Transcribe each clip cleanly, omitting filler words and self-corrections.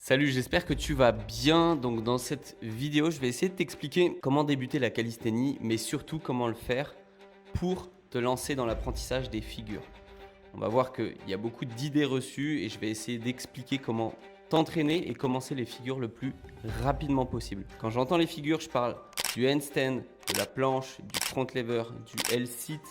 Salut, j'espère que tu vas bien. Donc dans cette vidéo, je vais essayer de t'expliquer comment débuter la calisthénie, mais surtout comment le faire pour te lancer dans l'apprentissage des figures. On va voir qu'il y a beaucoup d'idées reçues et je vais essayer d'expliquer comment t'entraîner et commencer les figures le plus rapidement possible. Quand j'entends les figures, je parle du handstand, de la planche, du front lever, du L-sit,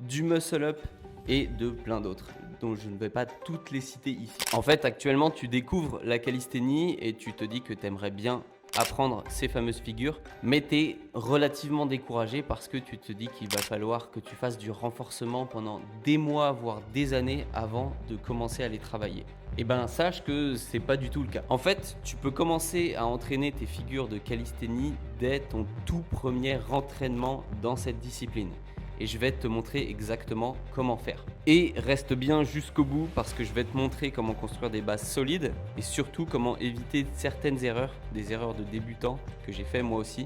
du muscle up et de plein d'autres, dont je ne vais pas toutes les citer ici. En fait, actuellement, tu découvres la calisthénie et tu te dis que tu aimerais bien apprendre ces fameuses figures, mais tu es relativement découragé parce que tu te dis qu'il va falloir que tu fasses du renforcement pendant des mois, voire des années avant de commencer à les travailler. Et ben sache que c'est pas du tout le cas. En fait, tu peux commencer à entraîner tes figures de calisthénie dès ton tout premier entraînement dans cette discipline. Et je vais te montrer exactement comment faire. Et reste bien jusqu'au bout parce que je vais te montrer comment construire des bases solides et surtout comment éviter certaines erreurs, des erreurs de débutants que j'ai fait moi aussi,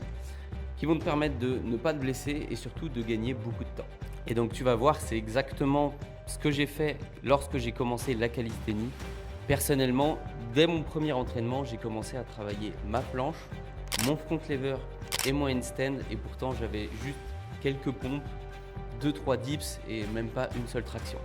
qui vont te permettre de ne pas te blesser et surtout de gagner beaucoup de temps. Et donc tu vas voir, c'est exactement ce que j'ai fait lorsque j'ai commencé la calisthénie. Personnellement, dès mon premier entraînement, j'ai commencé à travailler ma planche, mon front lever et mon handstand et pourtant j'avais juste quelques pompes, 2-3 dips et même pas une seule traction.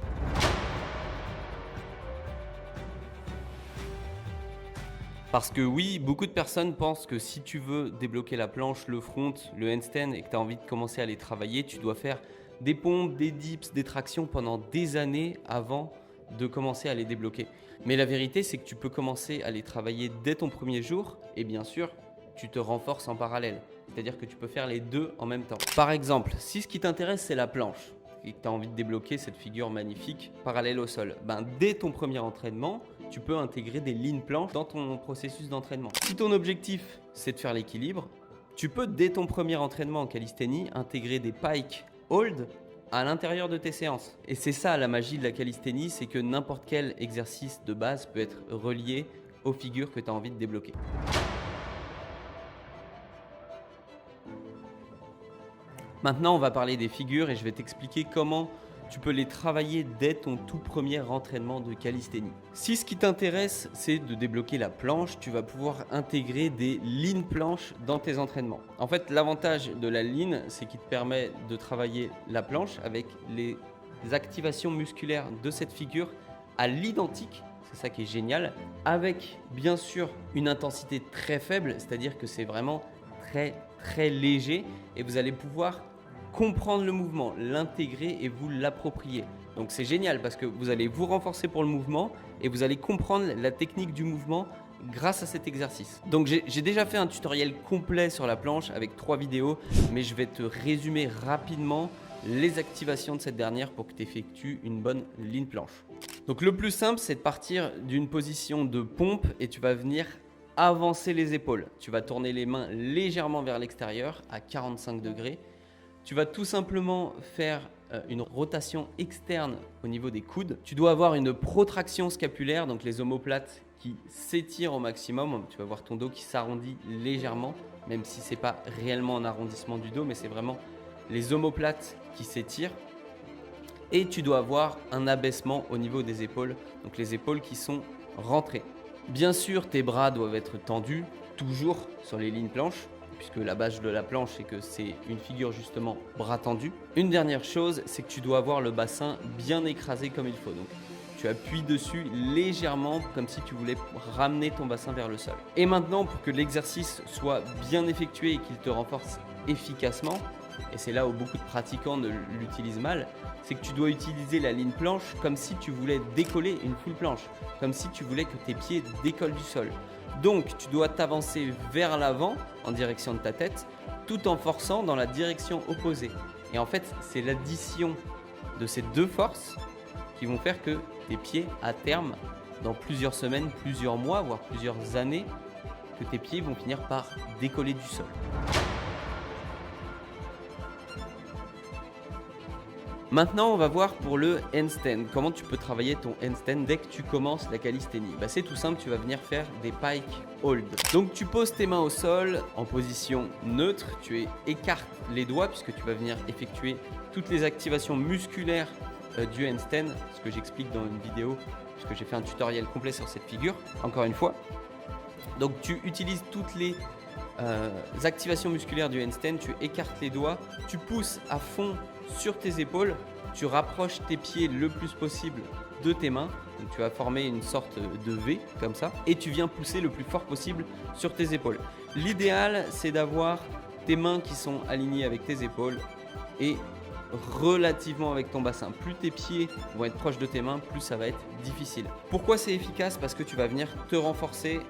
Parce que oui, beaucoup de personnes pensent que si tu veux débloquer la planche, le front, le handstand et que tu as envie de commencer à les travailler, tu dois faire des pompes, des dips, des tractions pendant des années avant de commencer à les débloquer. Mais la vérité, c'est que tu peux commencer à les travailler dès ton premier jour et bien sûr, tu te renforces en parallèle. C'est-à-dire que tu peux faire les deux en même temps. Par exemple, si ce qui t'intéresse, c'est la planche et que tu as envie de débloquer cette figure magnifique parallèle au sol, dès ton premier entraînement, tu peux intégrer des lignes planches dans ton processus d'entraînement. Si ton objectif, c'est de faire l'équilibre, tu peux, dès ton premier entraînement en calisthénie, intégrer des pike hold à l'intérieur de tes séances. Et c'est ça la magie de la calisthénie, c'est que n'importe quel exercice de base peut être relié aux figures que tu as envie de débloquer. Maintenant, on va parler des figures et je vais t'expliquer comment tu peux les travailler dès ton tout premier entraînement de calisthénie. Si ce qui t'intéresse, c'est de débloquer la planche, tu vas pouvoir intégrer des lignes planches dans tes entraînements. En fait, l'avantage de la ligne, c'est qu'il te permet de travailler la planche avec les activations musculaires de cette figure à l'identique. C'est ça qui est génial, avec bien sûr une intensité très faible, c'est-à-dire que c'est vraiment très léger et vous allez pouvoir comprendre le mouvement, l'intégrer et vous l'approprier. Donc c'est génial parce que vous allez vous renforcer pour le mouvement et vous allez comprendre la technique du mouvement grâce à cet exercice. Donc j'ai déjà fait un tutoriel complet sur la planche avec 3 vidéos, mais je vais te résumer rapidement les activations de cette dernière pour que tu effectues une bonne ligne planche. Donc le plus simple, c'est de partir d'une position de pompe et tu vas venir avancer les épaules. Tu vas tourner les mains légèrement vers l'extérieur à 45 degrés. Tu vas tout simplement faire une rotation externe au niveau des coudes. Tu dois avoir une protraction scapulaire, donc les omoplates qui s'étirent au maximum. Tu vas voir ton dos qui s'arrondit légèrement, même si ce n'est pas réellement un arrondissement du dos, mais c'est vraiment les omoplates qui s'étirent. Et tu dois avoir un abaissement au niveau des épaules, donc les épaules qui sont rentrées. Bien sûr, tes bras doivent être tendus, toujours sur les lignes planches, puisque la base de la planche, c'est que c'est une figure justement bras tendus. Une dernière chose, c'est que tu dois avoir le bassin bien écrasé comme il faut. Donc, tu appuies dessus légèrement, comme si tu voulais ramener ton bassin vers le sol. Et maintenant, pour que l'exercice soit bien effectué et qu'il te renforce efficacement, et c'est là où beaucoup de pratiquants l'utilisent mal, c'est que tu dois utiliser la ligne planche comme si tu voulais décoller une full planche, comme si tu voulais que tes pieds décollent du sol. Donc tu dois t'avancer vers l'avant en direction de ta tête tout en forçant dans la direction opposée. Et en fait, c'est l'addition de ces deux forces qui vont faire que tes pieds, à terme, dans plusieurs semaines, plusieurs mois, voire plusieurs années, que tes pieds vont finir par décoller du sol. Maintenant, on va voir pour le handstand. Comment tu peux travailler ton handstand dès que tu commences la calisthénie? C'est tout simple, tu vas venir faire des pike hold. Donc tu poses tes mains au sol en position neutre, tu écartes les doigts puisque tu vas venir effectuer toutes les activations musculaires du handstand, ce que j'explique dans une vidéo, puisque j'ai fait un tutoriel complet sur cette figure, encore une fois. Donc tu utilises toutes les activations musculaires du handstand, tu écartes les doigts, tu pousses à fond sur tes épaules, tu rapproches tes pieds le plus possible de tes mains, donc tu vas former une sorte de V comme ça, et tu viens pousser le plus fort possible sur tes épaules. L'idéal, c'est d'avoir tes mains qui sont alignées avec tes épaules et relativement avec ton bassin. Plus tes pieds vont être proches de tes mains, plus ça va être difficile. Pourquoi c'est efficace? Parce que tu vas venir te renforcer,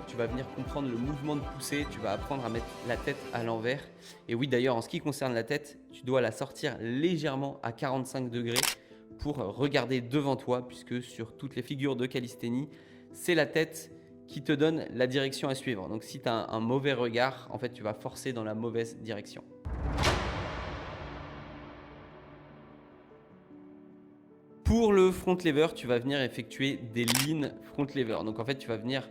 tu vas venir comprendre le mouvement de poussée, tu vas apprendre à mettre la tête à l'envers. Et oui, d'ailleurs, en ce qui concerne la tête, tu dois la sortir légèrement à 45 degrés pour regarder devant toi, puisque sur toutes les figures de calisthénie, c'est la tête qui te donne la direction à suivre. Donc si tu as un mauvais regard, en fait, tu vas forcer dans la mauvaise direction. Pour le front lever, tu vas venir effectuer des lean front lever. Donc en fait, tu vas venir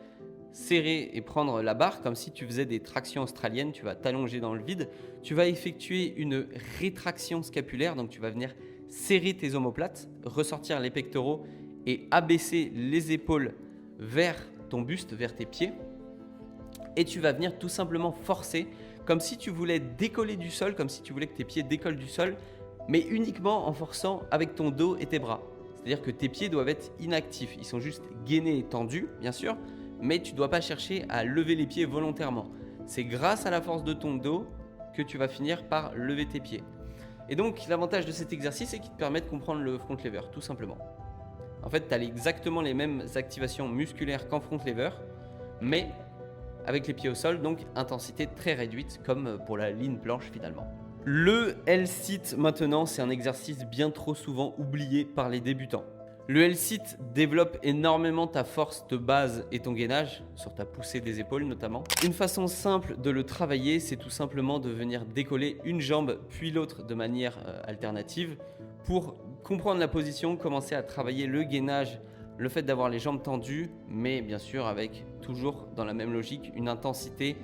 serrer et prendre la barre comme si tu faisais des tractions australiennes. Tu vas t'allonger dans le vide. Tu vas effectuer une rétraction scapulaire. Donc tu vas venir serrer tes omoplates, ressortir les pectoraux et abaisser les épaules vers ton buste, vers tes pieds. Et tu vas venir tout simplement forcer comme si tu voulais décoller du sol, comme si tu voulais que tes pieds décollent du sol, mais uniquement en forçant avec ton dos et tes bras. C'est-à-dire que tes pieds doivent être inactifs. Ils sont juste gainés et tendus, bien sûr, mais tu ne dois pas chercher à lever les pieds volontairement. C'est grâce à la force de ton dos que tu vas finir par lever tes pieds. Et donc, l'avantage de cet exercice, c'est qu'il te permet de comprendre le front lever, tout simplement. En fait, tu as exactement les mêmes activations musculaires qu'en front lever, mais avec les pieds au sol, donc intensité très réduite, comme pour la ligne planche finalement. Le L-sit maintenant, c'est un exercice bien trop souvent oublié par les débutants. Le L-sit développe énormément ta force de base et ton gainage, sur ta poussée des épaules notamment. Une façon simple de le travailler, c'est tout simplement de venir décoller une jambe puis l'autre de manière alternative pour comprendre la position, commencer à travailler le gainage, le fait d'avoir les jambes tendues, mais bien sûr avec toujours dans la même logique une intensité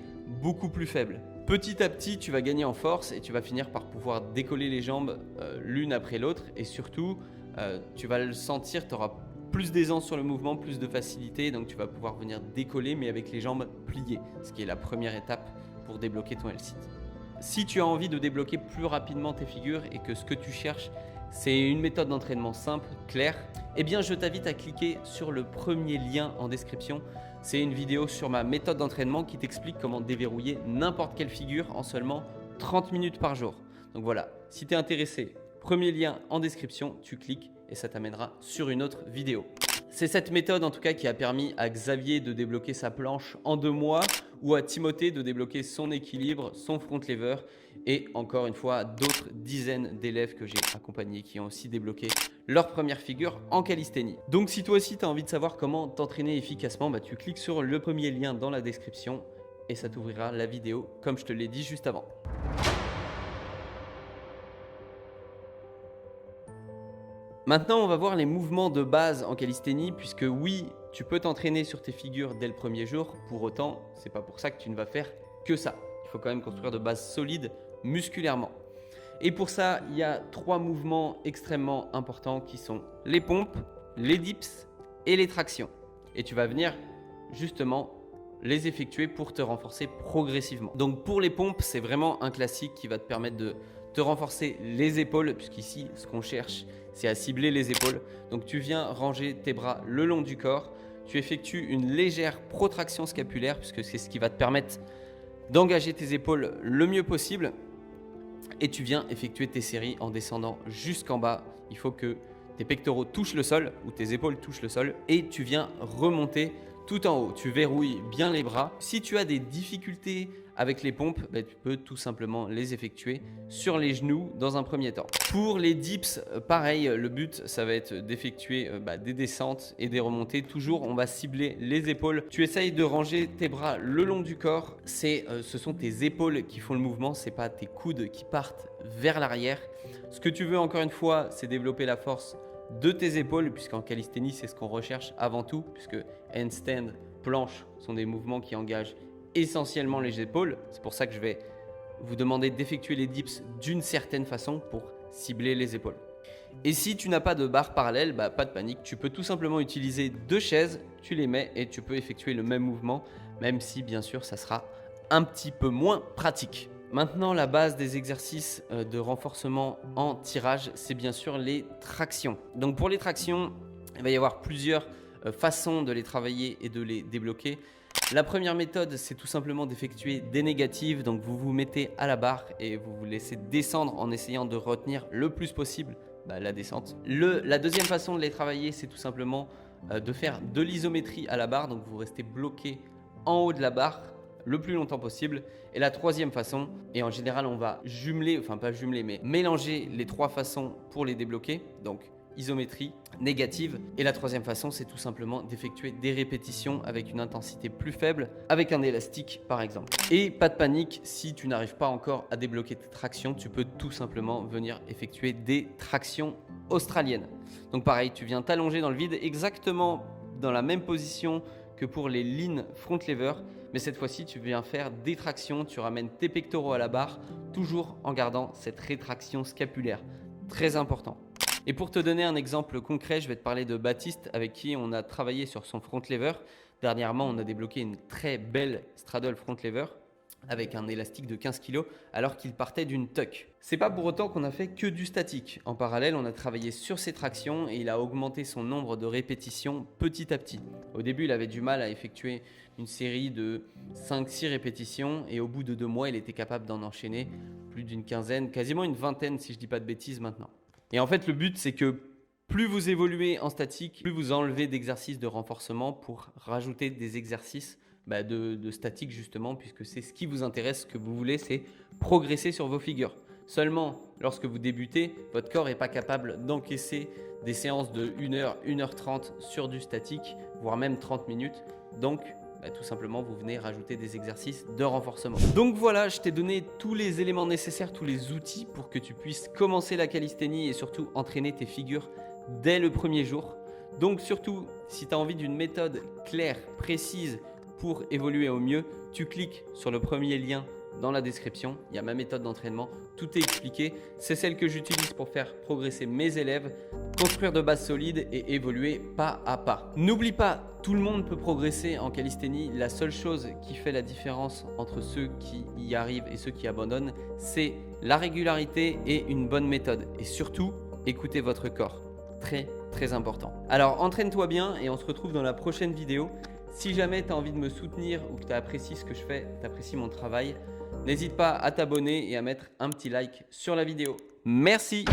beaucoup plus faible. Petit à petit, tu vas gagner en force et tu vas finir par pouvoir décoller les jambes l'une après l'autre et surtout, tu vas le sentir, tu auras plus d'aisance sur le mouvement, plus de facilité, donc tu vas pouvoir venir décoller mais avec les jambes pliées, ce qui est la première étape pour débloquer ton L-sit. Si tu as envie de débloquer plus rapidement tes figures et que ce que tu cherches, c'est une méthode d'entraînement simple, claire, eh bien je t'invite à cliquer sur le premier lien en description. C'est une vidéo sur ma méthode d'entraînement qui t'explique comment déverrouiller n'importe quelle figure en seulement 30 minutes par jour. Donc voilà, si tu es intéressé, premier lien en description, tu cliques et ça t'amènera sur une autre vidéo. C'est cette méthode en tout cas qui a permis à Xavier de débloquer sa planche en 2 mois ou à Timothée de débloquer son équilibre, son front lever et encore une fois d'autres dizaines d'élèves que j'ai accompagnés qui ont aussi débloqué leur première figure en calisthénie. Donc si toi aussi tu as envie de savoir comment t'entraîner efficacement, tu cliques sur le premier lien dans la description et ça t'ouvrira la vidéo comme je te l'ai dit juste avant. Maintenant, on va voir les mouvements de base en calisthénie, puisque oui, tu peux t'entraîner sur tes figures dès le premier jour. Pour autant, c'est pas pour ça que tu ne vas faire que ça. Il faut quand même construire de bases solides musculairement. Et pour ça, il y a 3 mouvements extrêmement importants qui sont les pompes, les dips et les tractions. Et tu vas venir justement les effectuer pour te renforcer progressivement. Donc pour les pompes, c'est vraiment un classique qui va te permettre de te renforcer les épaules, puisqu'ici, ce qu'on cherche, c'est à cibler les épaules. Donc tu viens ranger tes bras le long du corps, tu effectues une légère protraction scapulaire, puisque c'est ce qui va te permettre d'engager tes épaules le mieux possible. Et tu viens effectuer tes séries en descendant jusqu'en bas. Il faut que tes pectoraux touchent le sol, ou tes épaules touchent le sol, et tu viens remonter tout en haut. Tu verrouilles bien les bras. Si tu as des difficultés avec les pompes, tu peux tout simplement les effectuer sur les genoux dans un premier temps. Pour les dips, pareil, le but, ça va être d'effectuer des descentes et des remontées. Toujours, on va cibler les épaules. Tu essayes de ranger tes bras le long du corps. Ce sont tes épaules qui font le mouvement, ce n'est pas tes coudes qui partent vers l'arrière. Ce que tu veux, encore une fois, c'est développer la force de tes épaules, puisqu'en calisthénie, c'est ce qu'on recherche avant tout, puisque handstand, planche sont des mouvements qui engagent essentiellement les épaules. C'est pour ça que je vais vous demander d'effectuer les dips d'une certaine façon pour cibler les épaules. Et si tu n'as pas de barre parallèle, pas de panique, tu peux tout simplement utiliser 2 chaises, tu les mets et tu peux effectuer le même mouvement, même si bien sûr ça sera un petit peu moins pratique. Maintenant, la base des exercices de renforcement en tirage, c'est bien sûr les tractions. Donc pour les tractions, il va y avoir plusieurs façons de les travailler et de les débloquer. La première méthode, c'est tout simplement d'effectuer des négatives. Donc vous vous mettez à la barre et vous vous laissez descendre en essayant de retenir le plus possible la descente. La deuxième façon de les travailler, c'est tout simplement de faire de l'isométrie à la barre. Donc vous restez bloqué en haut de la barre le plus longtemps possible. Et la troisième façon, et en général on va jumeler, enfin pas jumeler, mais mélanger les trois façons pour les débloquer. Donc isométrie, négative. Et la troisième façon, c'est tout simplement d'effectuer des répétitions avec une intensité plus faible, avec un élastique par exemple. Et pas de panique, si tu n'arrives pas encore à débloquer tes tractions, tu peux tout simplement venir effectuer des tractions australiennes. Donc pareil, tu viens t'allonger dans le vide exactement dans la même position que pour les lean front lever, mais cette fois-ci tu viens faire des tractions, tu ramènes tes pectoraux à la barre, toujours en gardant cette rétraction scapulaire. Très important. Et pour te donner un exemple concret, je vais te parler de Baptiste avec qui on a travaillé sur son front lever. Dernièrement, on a débloqué une très belle straddle front lever avec un élastique de 15 kg alors qu'il partait d'une tuck. C'est pas pour autant qu'on a fait que du statique. En parallèle, on a travaillé sur ses tractions et il a augmenté son nombre de répétitions petit à petit. Au début, il avait du mal à effectuer une série de 5-6 répétitions et au bout de 2 mois, il était capable d'en enchaîner plus d'une quinzaine, quasiment une vingtaine si je dis pas de bêtises maintenant. Et en fait, le but, c'est que plus vous évoluez en statique, plus vous enlevez d'exercices de renforcement pour rajouter des exercices de statique justement, puisque c'est ce qui vous intéresse, ce que vous voulez, c'est progresser sur vos figures. Seulement, lorsque vous débutez, votre corps n'est pas capable d'encaisser des séances de 1h, 1h30 sur du statique, voire même 30 minutes. Donc, tout simplement, vous venez rajouter des exercices de renforcement. Donc voilà, je t'ai donné tous les éléments nécessaires, tous les outils pour que tu puisses commencer la calisthénie et surtout entraîner tes figures dès le premier jour. Donc surtout, si tu as envie d'une méthode claire, précise pour évoluer au mieux, tu cliques sur le premier lien dans la description. Il y a ma méthode d'entraînement, tout est expliqué. C'est celle que j'utilise pour faire progresser mes élèves, construire de bases solides et évoluer pas à pas. N'oublie pas, tout le monde peut progresser en calisthénie. La seule chose qui fait la différence entre ceux qui y arrivent et ceux qui abandonnent, c'est la régularité et une bonne méthode. Et surtout, écoutez votre corps. Très, très important. Alors, entraîne-toi bien et on se retrouve dans la prochaine vidéo. Si jamais tu as envie de me soutenir ou que tu apprécies ce que je fais, tu apprécies mon travail, n'hésite pas à t'abonner et à mettre un petit like sur la vidéo. Merci!